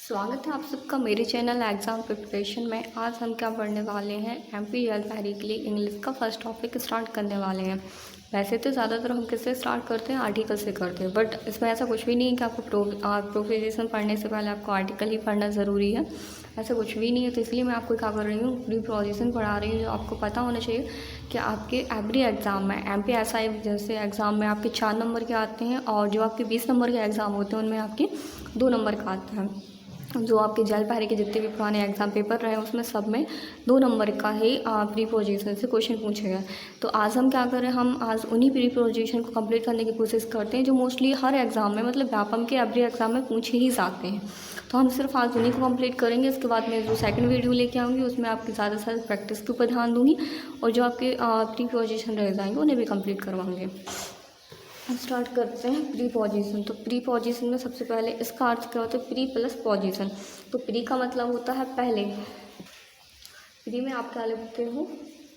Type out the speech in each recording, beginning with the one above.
स्वागत है आप सबका मेरे चैनल एग्ज़ाम प्रिपरेशन में। आज हम क्या पढ़ने वाले हैं, एमपी जेएलपीआरई के लिए इंग्लिश का फर्स्ट टॉपिक स्टार्ट करने वाले हैं। वैसे तो ज़्यादातर हम किससे स्टार्ट करते हैं, आर्टिकल से करते हैं, बट इसमें ऐसा कुछ भी नहीं है कि आपको प्रोपोजिशन पढ़ने से पहले आपको आर्टिकल ही पढ़ना ज़रूरी है। ऐसा कुछ भी नहीं है, तो इसलिए मैं आपको क्या कर रही हूँ, प्रीपोजिशन पढ़ा रही हूँ। जो आपको पता होना चाहिए कि आपके एवरी एग्ज़ाम में एमपी एसआई जैसे एग्ज़ाम में आपके 4 नंबर के आते हैं, और जो आपके 20 नंबर के एग्ज़ाम होते हैं उनमें आपके 2 नंबर का आते हैं। जो आपके जेएलपीआरई के जितने भी पुराने एग्ज़ाम पेपर रहे हैं उसमें सब में 2 नंबर का ही प्रीपोजिशन से क्वेश्चन पूछे गए। तो आज हम क्या करें, हम आज उन्हीं प्रीपोजिशन को कंप्लीट करने की कोशिश करते हैं जो मोस्टली हर एग्ज़ाम में, मतलब व्यापम के एवरी एग्ज़ाम में पूछे ही जाते हैं। तो हम सिर्फ आज उन्हीं को कंप्लीट करेंगे। इसके बाद मैं जो सेकंड वीडियो लेके आऊँगी उसमें आपकी ज़्यादा से ज़्यादा प्रैक्टिस के ऊपर ध्यान दूँगी, और जो आपके प्रीपोजिशन रह जाएंगे उन्हें भी कम्प्लीट करवाएंगे। स्टार्ट करते हैं प्रीपोजिशन। तो प्रीपोजिशन में सबसे पहले इसका अर्थ क्या होता है, प्री प्लस पोजिशन। तो प्री का मतलब होता है पहले, प्री में आप क्या लिखते हो,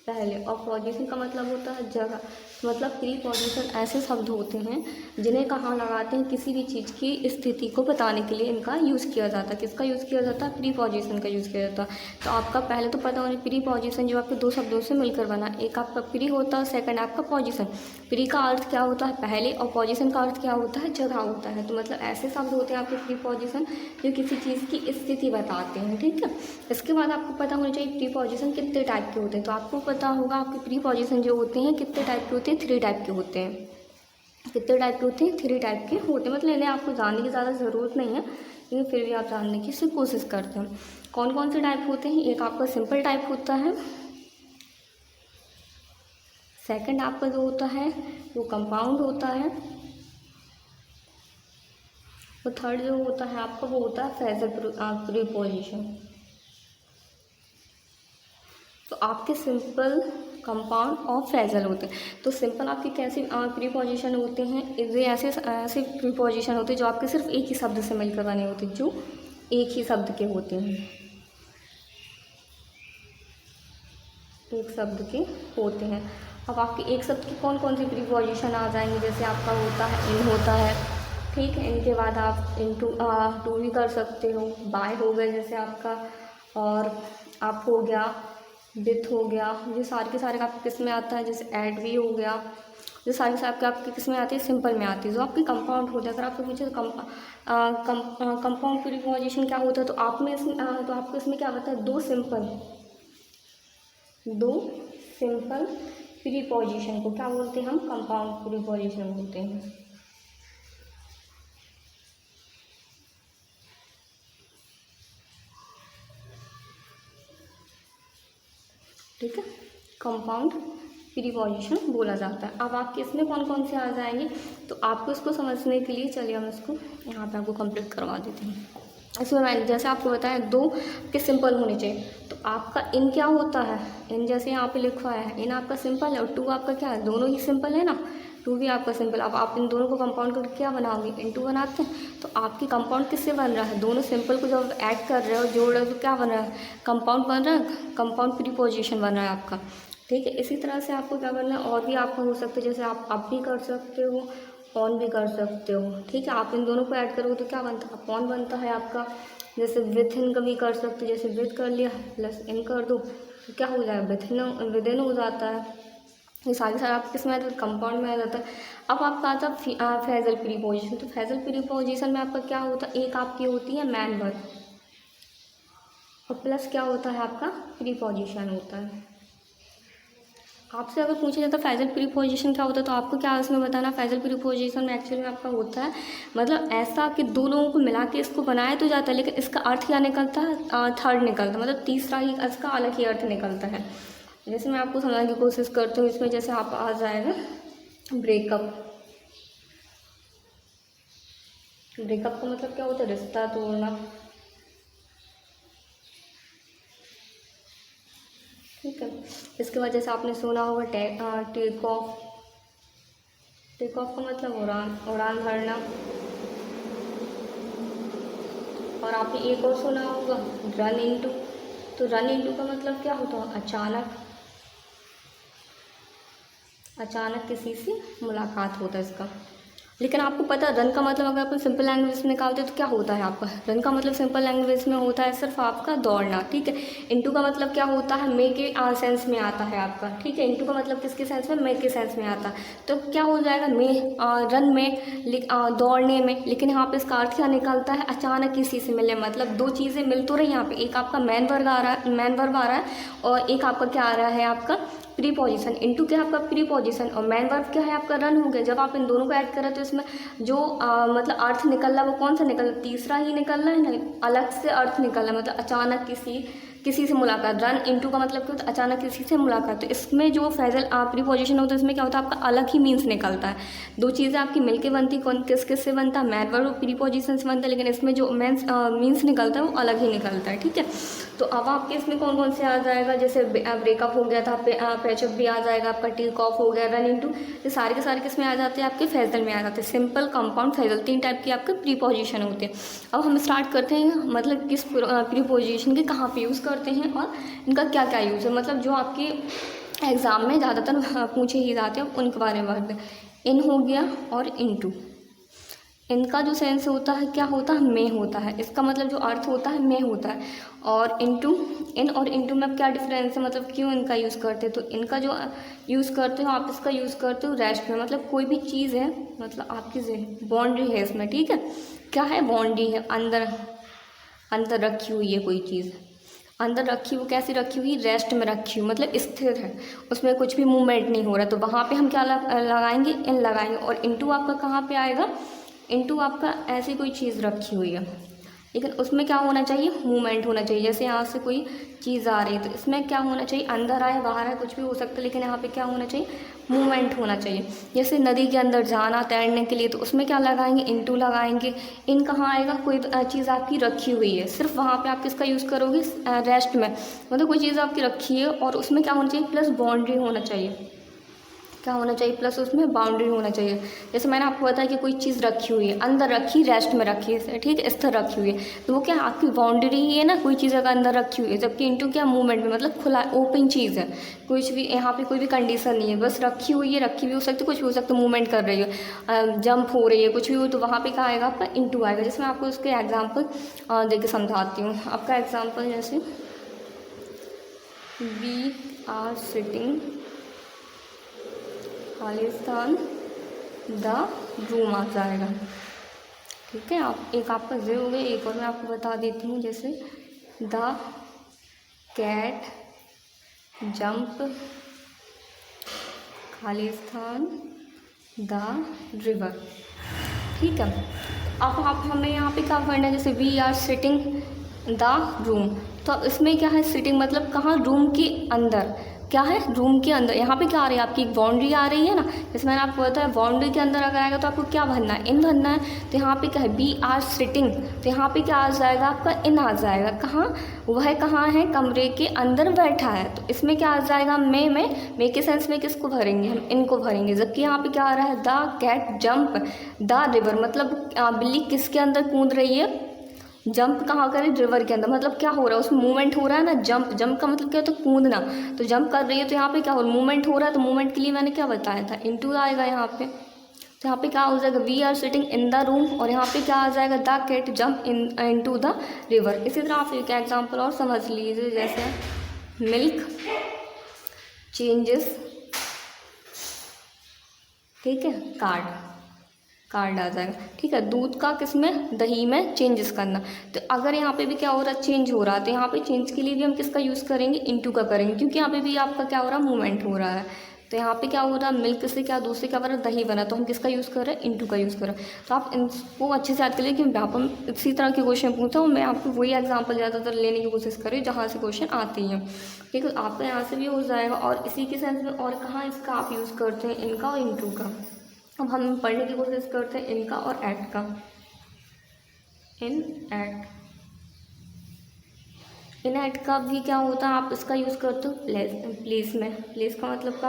पहले, और पोजीशन का मतलब होता है जगह। मतलब प्रीपोजिशन ऐसे शब्द होते हैं जिन्हें कहाँ लगाते हैं, किसी भी चीज़ की स्थिति को बताने के लिए इनका यूज़ किया जाता है। किसका यूज़ किया जाता है, प्रीपोजिशन का यूज़ किया जाता है। तो आपका पहले तो पता होना, प्रीपोजिशन जो आपके 2 शब्दों से मिलकर बना, एक आपका प्री होता है, सेकंड आपका पोजीशन। प्री का अर्थ क्या होता है, पहले, और पोजीशन का अर्थ क्या होता है, जगह होता है। तो मतलब ऐसे शब्द होते हैं आपके प्रीपोजिशन जो किसी चीज़ की स्थिति बताते हैं, ठीक है। इसके बाद आपको पता होना चाहिए प्रीपोजिशन कितने टाइप के होते हैं। तो आपको पता होगा आपके प्रीपोजिशन जो होते हैं कितने टाइप के होते हैं, 3 टाइप के होते हैं। कितने टाइप के होते हैं, 3 टाइप के होते हैं। मतलब इन्हें आपको जानने की ज़्यादा ज़रूरत नहीं है, लेकिन फिर भी आप जानने की सिर्फ कोशिश करते हैं। कौन कौन से टाइप होते हैं, एक आपका सिंपल टाइप होता है, सेकंड आपका जो होता है वो कंपाउंड होता है, और थर्ड जो होता है आपका वो होता है फ्रेजल प्रीपोजिशन। तो आपके सिंपल, कंपाउंड और फ्रेजल होते हैं। तो सिंपल आपके कैसे प्रीपोजिशन होते हैं, ये ऐसे ऐसे प्रीपोजिशन होते हैं जो आपके सिर्फ एक ही शब्द से मिलकर बने होते हैं, जो एक ही शब्द के होते हैं, एक शब्द के होते हैं। अब आपके एक शब्द के कौन कौन से प्रीपोजिशन आ जाएंगे, जैसे आपका होता है इन होता है, ठीक है। इनके बाद आप टू भी कर सकते हो, बाय हो गए जैसे आपका, और आप हो गया, विथ हो गया। ये सारे के सारे आपके किस में आता है, जैसे ऐड भी हो गया। ये सारे से आपके किस में आती है, सिंपल में आती है। जो आपके कंपाउंड होते हैं, अगर आपसे पूछे तो कंपाउंड प्रीपोजिशन क्या होता है, तो आप में इसमें तो आपको इसमें क्या होता है, 2 सिंपल प्रीपोजिशन को क्या बोलते हैं, हम कंपाउंड प्रीपोजिशन बोलते हैं। ठीक है, कंपाउंड प्रीपोजिशन बोला जाता है। अब आपके इसमें कौन कौन से आ जाएंगे, तो आपको इसको समझने के लिए चलिए हम इसको यहाँ पे आपको कंप्लीट करवा देते हैं। इसमें मैंने जैसे आपको बताया 2 के सिंपल होने चाहिए। तो आपका इन क्या होता है, इन जैसे यहाँ पे लिखा है, इन आपका सिंपल है, और 2 आपका क्या है, दोनों ही सिंपल है ना, 2 भी आपका सिंपल। अब आप इन दोनों को कंपाउंड करके क्या बनाओगे, इनटू बनाते हैं। तो आपकी कंपाउंड किससे बन रहा है, दोनों सिंपल को जब ऐड कर रहे हो, जोड़ रहे हो, तो क्या बन रहा है, कंपाउंड बन रहा है, कंपाउंड प्रीपोजिशन बन रहा है आपका, ठीक है। इसी तरह से आपको क्या करना है, और भी आपका हो सकता है, जैसे आप अप भी कर सकते हो, ऑन भी कर सकते हो, ठीक है। आप इन दोनों को ऐड करोगे तो क्या बनता है, अपॉन बनता है आपका। जैसे विथ इन का भी कर सकते हो, जैसे विथ कर लिया प्लस इन कर दो तो क्या हो जाएगा, विद इन हो जाता है। ये सारे आप किस में आ जाता है, कंपाउंड में आ जाता है। अब आपका आता है फ्रेजल प्रीपोजिशन। तो फ्रेजल प्रीपोजिशन में आपका क्या होता है, एक आपकी होती है मैन वर्ब, और प्लस क्या होता है आपका प्रीपोजिशन होता है। आपसे अगर पूछा जाता है फ्रेजल प्रीपोजिशन क्या होता है, तो आपको क्या इसमें बताना, फ्रेजल प्रीपोजिशन में एक्चुअली में आपका होता है, मतलब ऐसा कि 2 लोगों को मिला के इसको बनाया तो जाता है, लेकिन इसका अर्थ क्या निकलता है, थर्ड निकलता है, मतलब तीसरा ही इसका अलग ही अर्थ निकलता है। जैसे मैं आपको समझाने की कोशिश करती हूँ, इसमें जैसे आप आ जाएगा ब्रेकअप। ब्रेकअप का मतलब क्या होता है, रिश्ता तोड़ना, ठीक है। इसके बाद जैसे आपने सुना होगा टेक ऑफ। टेक ऑफ का मतलब उड़ान भरना। और आपने एक और सुना होगा रन इनटू। तो रन इनटू का मतलब क्या होता है, अचानक किसी से मुलाकात होता है इसका। लेकिन आपको पता है रन का मतलब अगर अपन सिंपल लैंग्वेज में निकालते हैं तो क्या होता है आपका, रन का मतलब सिंपल लैंग्वेज में होता है सिर्फ आपका दौड़ना, ठीक है। इनटू का मतलब क्या होता है, मे के सेंस में आता है आपका, ठीक है। इनटू का मतलब किसके सेंस में, मे के सेंस में आता है। तो क्या हो जाएगा, मे रन में, दौड़ने में। लेकिन यहाँ पे इसका अर्थ क्या निकलता है, अचानक किसी से मिले, मतलब दो चीज़ें मिल तो रही यहाँ पे, एक आपका मैन वर्ब आ रहा है और एक आपका क्या आ रहा है, आपका प्रीपोजिशन। इनटू क्या है आपका प्रीपोजिशन और मैन वर्ब क्या है आपका रन हो गया। जब आप इन दोनों को ऐड करें तो इसमें जो मतलब अर्थ निकल रहा है वो कौन सा निकल रहा है, तीसरा ही निकल रहा है, नहीं अलग से अर्थ निकल रहा है, मतलब अचानक किसी से मुलाकात। रन इनटू का मतलब क्या होता है, अचानक किसी से मुलाकात। तो इसमें जो फ्रेजल प्रीपोजिशन होता है इसमें क्या होता है, आपका अलग ही मीन्स निकलता है। दो चीज़ें आपकी मिलके बनती, कौन किस से बनता है, मैन वर्ब और प्रीपोजिशन से बनता है, लेकिन इसमें जो मीन्स निकलता है वो अलग ही निकलता है, ठीक है। तो अब आपके इसमें कौन कौन से आ जाएगा, जैसे ब्रेकअप हो गया था, पैचअप भी आ जाएगा आपका, टेक ऑफ हो गया, रन इनटू, ये सारे के सारे किसमें आ जाते हैं, आपके फ्रेजल में आ जाते हैं। सिंपल, कंपाउंड, फ्रेजल, तीन टाइप की आपके प्रीपोजिशन होते हैं। अब हम स्टार्ट करते हैं, मतलब किस प्रीपोजिशन के कहाँ पे यूज़ करते हैं और इनका क्या क्या यूज़ है, मतलब जो आपके एग्ज़ाम में ज़्यादातर पूछे ही जाते हैं उनके बारे में बात करें। इन हो गया और इनटू, इनका जो सेंस होता है क्या होता है, में होता है। इसका मतलब जो अर्थ होता है में होता है। और इनटू, इन और इनटू में क्या डिफरेंस है, मतलब क्यों इनका यूज़ करते हैं। तो इनका जो यूज़ करते हो आप, इसका यूज़ करते हो रेस्ट में, मतलब कोई भी चीज़ है, मतलब आपकी बाउंड्री है इसमें, ठीक है। क्या है, बाउंड्री है, अंदर रखी हुई है कोई चीज़, अंदर रखी हुई, कैसी रखी हुई, रेस्ट में रखी हुई, मतलब स्थिर है, उसमें कुछ भी मूवमेंट नहीं हो रहा। तो वहाँ पे हम क्या लगाएंगे, इन लगाएंगे। और इनटू आपका कहाँ पे आएगा, इनटू आपका ऐसी कोई चीज़ रखी हुई है, लेकिन उसमें क्या होना चाहिए, मूवमेंट होना चाहिए। जैसे यहाँ से कोई चीज़ आ रही है तो इसमें क्या होना चाहिए, अंदर आए बाहर आए कुछ भी हो सकता है, लेकिन यहाँ पे क्या होना चाहिए, मूवमेंट होना चाहिए। जैसे नदी के अंदर जाना तैरने के लिए, तो उसमें क्या लगाएंगे, इनटू लगाएंगे। इन कहाँ आएगा, कोई चीज़ आपकी रखी हुई है, सिर्फ वहाँ पे आप किसका यूज़ करोगे, रेस्ट में, मतलब कोई चीज़ आपकी रखी है और उसमें क्या होना चाहिए, प्लस बाउंड्री होना चाहिए। क्या होना चाहिए, प्लस उसमें बाउंड्री होना चाहिए। जैसे मैंने आपको बताया कि कोई चीज़ रखी हुई है, अंदर रखी, रेस्ट में रखी है, ठीक है, स्थिर रखी हुई है, तो वो क्या आपकी बाउंड्री ही है ना, कोई चीज़ अगर अंदर रखी हुई है। जबकि इनटू क्या, मूवमेंट में, मतलब खुला ओपन चीज़ है, कुछ भी यहाँ पे कोई भी कंडीशन नहीं है, बस रखी हुई है, रखी भी हो सकती है, कुछ भी हो सकता है, मूवमेंट कर रही है, जंप हो रही है, कुछ भी हो, तो वहाँ पर क्या आएगा आपका, इनटू आएगा। जैसे मैं आपको उसके एग्जाम्पल दे के समझाती हूँ। आपका एग्जाम्पल जैसे, वी आर सिटिंग, खालिस्तान, द रूम आ जाएगा, ठीक है। आप एक आपका जे हो गया, एक और मैं आपको बता देती हूँ, जैसे the cat jump, Khalistan, the river, ठीक है। अब आप हमें यहाँ पे क्या करना है, जैसे we are sitting the room, तो इसमें क्या है, सिटिंग मतलब कहाँ, रूम के अंदर, क्या है, रूम के अंदर। यहाँ पे क्या आ रही है, आपकी एक बाउंड्री आ रही है ना, जैसे मैंने आपको बताया बाउंड्री के अंदर अगर आएगा तो आपको क्या भरना है, इन भरना है। तो यहाँ पे क्या है, बी आर सिटिंग, तो यहाँ पे क्या आ जाएगा आपका, इन आ जाएगा। कहाँ, वह कहाँ है, कमरे के अंदर बैठा है, तो इसमें क्या आ जाएगा, मे के सेंस में किसको भरेंगे, हम इनको भरेंगे। जबकि यहाँ पे क्या आ रहा है, the cat jump the river, मतलब बिल्ली किसके अंदर कूद रही है, जंप कहाँ करें, रिवर के अंदर, मतलब क्या हो रहा है, उसमें मूवमेंट हो रहा है ना। जंप का मतलब क्या होता है, कूदना, तो जंप कर रही है, तो यहाँ पे क्या हो रहा है, मूवमेंट हो रहा है। तो मूवमेंट के लिए मैंने क्या बताया था, इनटू आएगा यहाँ पे। तो यहाँ पे क्या हो जाएगा, we are sitting in the room, और यहाँ पे क्या आ जाएगा, the cat jump into the river. इसी तरह आप एक एग्जाम्पल और समझ लीजिए, जैसे मिल्क चेंजेस, ठीक है, कार्ड आ जाएगा, ठीक है। दूध का किसमें, दही में चेंजेस करना। तो अगर यहाँ पे भी क्या हो रहा है, चेंज हो रहा है, तो यहाँ पे चेंज के लिए भी हम किसका यूज़ करेंगे, इनटू का करेंगे, क्योंकि यहाँ पे भी आपका क्या हो रहा है, मूवमेंट हो रहा है। तो यहाँ पे क्या हो रहा है, मिल्क से क्या, दूध से क्या बना, दही बना, तो हम किसका यूज़ कर रहे हैं, इनटू का यूज़ कर रहे हैं। तो आप इनको अच्छे से याद कर लीजिए कि यहाँ पर इसी तरह के क्वेश्चन पूछता हूँ मैं, आपको वही एग्जाम्पल ज़्यादातर लेने की कोशिश करें जहाँ से क्वेश्चन आती हैं, ठीक है। आपका यहाँ से भी हो जाएगा। और इसी के सेंस में और कहाँ इसका आप यूज़ करते हैं, इनका और इनटू का। अब हम पढ़ने की कोशिश करते हैं इनका और एट का। इन एट का भी क्या होता है, आप इसका यूज़ करते हो प्लेस में। प्लेस का मतलब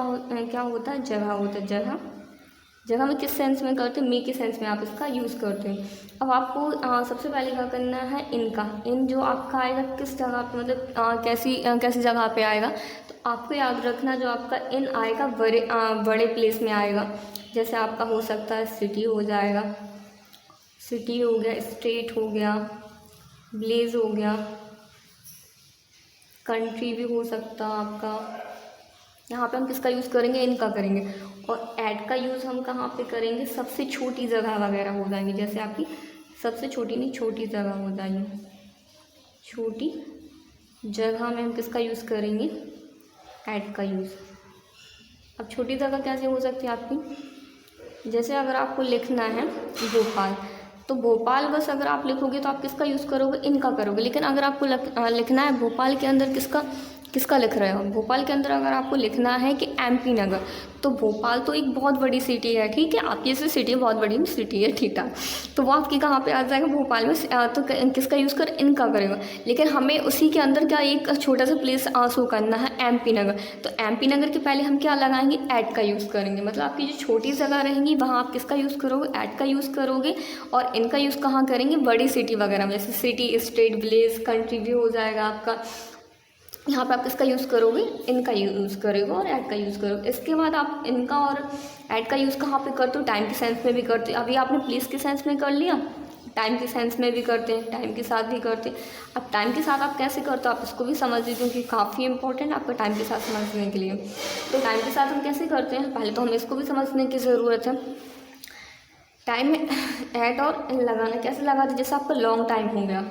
क्या होता है, जगह होता है। जगह में किस सेंस में करते हैं, मी के सेंस में आप इसका यूज़ करते हैं। अब आपको सबसे पहले क्या करना है, इनका, इन जो आपका आएगा किस जगह पे, मतलब कैसी जगह पे आएगा। तो आपको याद रखना, जो आपका इन आएगा बड़े प्लेस में आएगा, जैसे आपका हो सकता है सिटी हो जाएगा, सिटी हो गया, स्टेट हो गया, विलेज हो गया, कंट्री भी हो सकता है आपका। यहाँ पे हम किसका यूज़ करेंगे, इनका करेंगे। और ऐट का यूज़ हम कहाँ पे करेंगे, सबसे छोटी जगह वगैरह हो जाएंगी, जैसे आपकी सबसे छोटी नहीं, छोटी जगह हो जाएगी, छोटी जगह में हम किसका यूज़ करेंगे, ऐट का यूज़। अब छोटी जगह कैसे हो सकती है आपकी, जैसे अगर आपको लिखना है भोपाल, तो भोपाल बस अगर आप लिखोगे तो आप किसका यूज़ करोगे, इनका करोगे। लेकिन अगर आपको लिखना है भोपाल के अंदर किसका किसका लिख रहे हो, भोपाल के अंदर अगर आपको लिखना है कि MP नगर, तो भोपाल तो एक बहुत बड़ी सिटी है, ठीक है, आपकी जैसे सिटी बहुत बड़ी सिटी है, ठीक है, तो वो आपकी कहाँ पे आ जाएगा, भोपाल में। तो किसका यूज़ कर, इनका करेगा। लेकिन हमें उसी के अंदर क्या एक छोटा सा प्लेस शो करना है, MP नगर, तो MP नगर के पहले हम क्या लगाएंगे, ऐट का यूज़ करेंगे। मतलब आपकी जो छोटी जगह रहेंगी वहाँ आप किसका यूज़ करोगे, ऐट का यूज़ करोगे। और इनका यूज़ कहाँ करेंगे, बड़ी सिटी वगैरह में, जैसे सिटी, स्टेट, विलेज, कंट्री भी हो जाएगा आपका। यहाँ पे आप किसका यूज़ करोगे, इनका यूज़ करोगे और ऐट का यूज़ करोगे। इसके बाद आप इनका और ऐट का यूज़ कहाँ पे करते हो, टाइम के सेंस में भी करते हो। अभी आपने प्लेस के सेंस में कर लिया, टाइम के सेंस में भी करते हैं, टाइम के साथ भी करते हैं। अब टाइम के साथ आप कैसे करते हो, आप इसको भी समझ लीजिए क्योंकि काफ़ी इंपॉर्टेंट आपका टाइम के साथ समझने के लिए। तो टाइम के साथ हम कैसे करते हैं, पहले तो हमें इसको भी समझने की ज़रूरत है। टाइम में ऐट और इन लगाना कैसे लगाते, जैसे आपका लॉन्ग टाइम हो गया,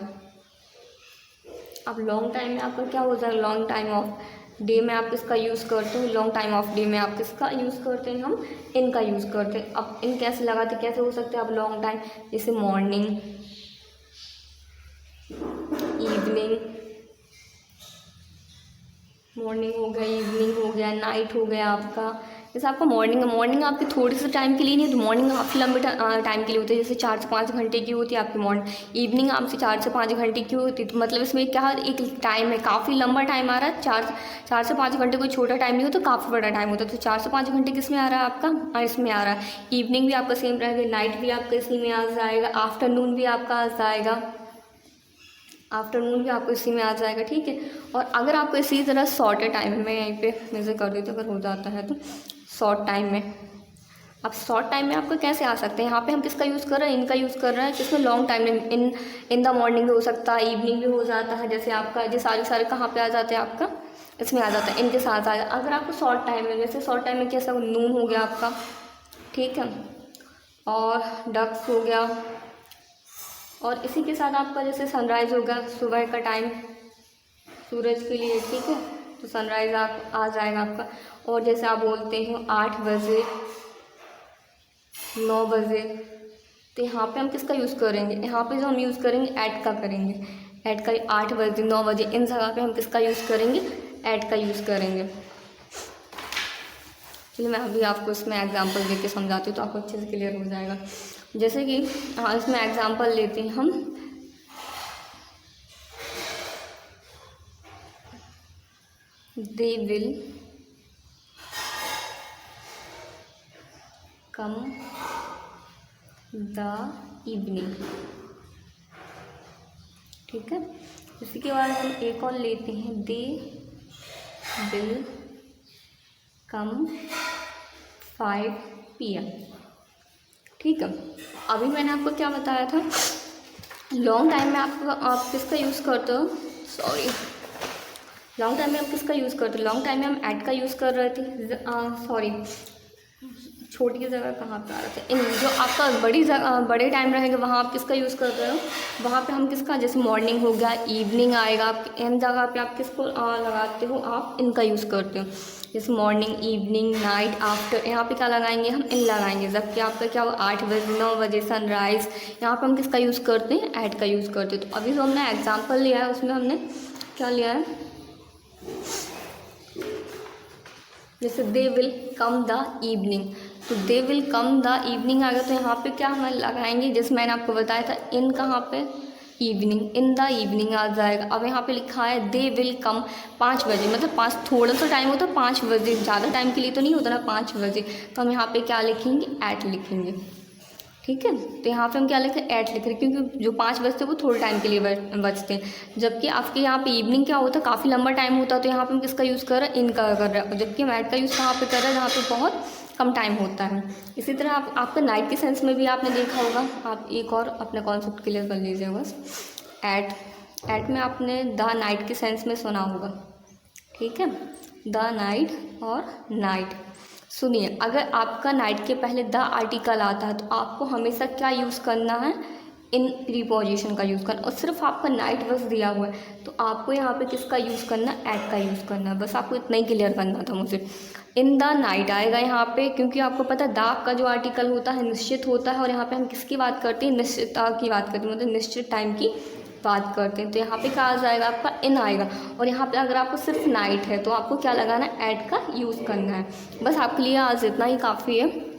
अब लॉन्ग टाइम में आपका क्या होता है, लॉन्ग टाइम ऑफ डे में आप किसका यूज़ करते हो, लॉन्ग टाइम ऑफ डे में आप किसका यूज़ करते हैं, हम इनका यूज़ करते हैं। अब इन कैसे लगाते, कैसे हो सकते हैं, अब लॉन्ग टाइम जैसे मॉर्निंग, इवनिंग, मॉर्निंग हो गया, इवनिंग हो गया, नाइट हो गया आपका। जैसे आपका मॉर्निंग है, मॉर्निंग आपकी थोड़ी सी टाइम के लिए नहीं, तो मॉर्निंग काफ़ी लंबे टाइम के लिए होती है, जैसे 4 से 5 घंटे की होती है आपकी मॉर्निंग। इवनिंग आपसे 4 से 5 घंटे की होती है, तो मतलब इसमें क्या एक टाइम है, काफ़ी लंबा टाइम आ रहा है। 4 से 5 घंटे कोई छोटा टाइम नहीं होता, काफ़ी बड़ा टाइम होता है। तो 4 से 5 घंटे किस में आ रहा है आपका, इसमें आ रहा है। इवनिंग भी आपका सेम रहेगा, नाइट भी आपका इसी में आ जाएगा, आफ्टरनून भी आपका आ जाएगा, आफ्टरनून भी आपको इसी में आ जाएगा, ठीक है। और अगर आपको इसी तरह शॉर्टर टाइम में, यहीं पे मेजर कर देते अगर हो जाता है तो, शॉर्ट टाइम में, अब शॉर्ट टाइम में आपको कैसे आ सकते हैं, यहाँ पे हम किसका यूज़ कर रहे हैं, इनका यूज़ कर रहे हैं, किसमें लॉन्ग टाइम में, इन द मॉर्निंग भी हो सकता है, इवनिंग भी हो जाता है। जैसे आपका ये सारे कहाँ पे आ जाते हैं, आपका इसमें आ जाता है, इनके साथ आ जाता है। अगर आपको शॉर्ट टाइम में, जैसे शॉर्ट टाइम में कैसा, नून हो गया आपका, ठीक है, और डक्स हो गया, और इसी के साथ आपका जैसे सनराइज़ हो गया, सुबह का टाइम सूरज के लिए, ठीक है, तो सनराइज़ आ जाएगा आपका। और जैसे आप बोलते हो 8 बजे, 9 बजे, तो यहाँ पे हम किसका यूज़ करेंगे, यहाँ पे जो हम यूज़ करेंगे ऐट का करेंगे, ऐट का। 8 बजे, 9 बजे, इन जगह पे हम किसका यूज़ करेंगे, ऐट का यूज़ करेंगे। चलिए मैं अभी आपको इसमें एग्जांपल देके समझाती हूँ तो आपको अच्छे से क्लियर हो जाएगा। जैसे कि हाँ, इसमें एग्जांपल लेते हैं हम, दे विल कम द इवनिंग, ठीक है। इसी के बाद हम एक और लेते हैं, दे विल कम 5 PM, ठीक है। अभी मैंने आपको क्या बताया था, लॉन्ग टाइम में आप किसका यूज़ करते हो, सॉरी, लॉन्ग टाइम में आप किसका यूज़ करते हो, लॉन्ग टाइम में हम ऐट का यूज़ कर रहे थे, सॉरी, छोटी जगह कहाँ पे आ रहा था, इन जो आपका बड़े टाइम रहेगा वहाँ आप किसका यूज़ कर रहे हो, वहाँ पे हम किसका, जैसे मॉर्निंग हो गया, इवनिंग आएगा, आप इन जगह पे आप किसको लगाते हो, आप इनका यूज़ करते हो। जैसे मॉर्निंग, इवनिंग, नाइट, आफ्टर, यहाँ पे क्या लगाएंगे, हम इन लगाएंगे। जबकि आपका क्या हुआ, 8 बजे, 9 बजे, सनराइज़, यहाँ पे हम किसका यूज़ करते हैं, ऐट का यूज़ करते हैं। तो अभी जो हमने एग्जाम्पल लिया है उसमें हमने क्या लिया है, जैसे they will come the evening, तो they will come the evening आ गया, तो यहाँ पे क्या हम लगाएंगे, जैसे मैंने आपको बताया था, इन कहाँ पे, इवनिंग, इन द इवनिंग आ जाएगा। अब यहाँ पे लिखा है दे विल कम 5 बजे, मतलब 5 थोड़ा सा टाइम होता है, 5 बजे, ज़्यादा टाइम के लिए तो नहीं होता ना, 5 बजे, तो हम यहाँ पे क्या लिखेंगे, ऐट लिखेंगे, ठीक है। तो यहाँ पे हम क्या लिख रहे हैं, ऐट लिख रहे हैं, क्योंकि जो 5 बजते हैं वो थोड़े टाइम के लिए बचते हैं। जबकि आपके यहाँ पे इवनिंग क्या होता है, काफ़ी लंबा टाइम होता है, तो यहाँ पे हम किसका यूज़ कर रहे हैं, इनका कर रहे हैं। जबकि हम ऐट का यूज़ कहाँ पे कर रहे हैं, जहाँ पे बहुत कम टाइम होता है। इसी तरह आपका नाइट के सेंस में भी आपने देखा होगा। आप एक और अपना कॉन्सेप्ट क्लियर कर लीजिए बस। एट में आपने द नाइट के सेंस में सुना होगा, ठीक है, द नाइट और नाइट। सुनिए, अगर आपका नाइट के पहले द आर्टिकल आता है तो आपको हमेशा क्या यूज़ करना है, इन प्रीपोजिशन का यूज़ करना। और सिर्फ आपका नाइट बस दिया हुआ है तो आपको यहाँ पे किसका यूज़ करना, एट का यूज़ करना है। बस आपको इतना ही क्लियर करना था मुझे। इन द नाइट आएगा यहाँ पे, क्योंकि आपको पता है द का जो आर्टिकल होता है निश्चित होता है, और यहाँ पे हम किसकी बात करते हैं, निश्चितता की बात करते हैं, मतलब निश्चित टाइम की बात करते हैं। तो यहाँ पे क्या आ जाएगा, आपका इन आएगा। और यहाँ पे अगर आपको सिर्फ नाइट है तो आपको क्या लगाना है, एट का यूज़ करना है। बस आपके लिए आज इतना ही काफ़ी है।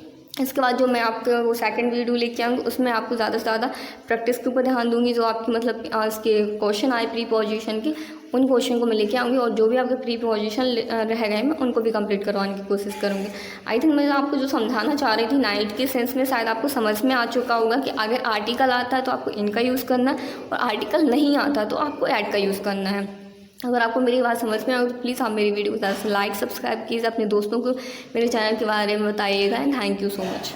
इसके बाद जो मैं आपको वो सेकंड वीडियो लेके आऊँगी उसमें आपको ज़्यादा से ज़्यादा प्रैक्टिस के ऊपर ध्यान दूंगी। जो आपकी मतलब इसके क्वेश्चन आए प्रीपोजिशन के, उन क्वेश्चन को मैं लेके आऊँगी, और जो भी आपके प्रीपोजिशन रह गए मैं उनको भी कंप्लीट करवाने की कोशिश करूँगी। आई थिंक मैं आपको जो समझाना चाह रही थी नाइट के सेंस में शायद आपको समझ में आ चुका होगा कि अगर आर्टिकल आता है तो आपको इनका यूज़ करना है, और आर्टिकल नहीं आता तो आपको एट का यूज़ करना है। अगर आपको मेरी बात समझ में आए तो प्लीज़ आप मेरी वीडियो को ज़्यादा से लाइक सब्सक्राइब कीजिए, अपने दोस्तों को मेरे चैनल के बारे में बताइएगा। And thank you so much.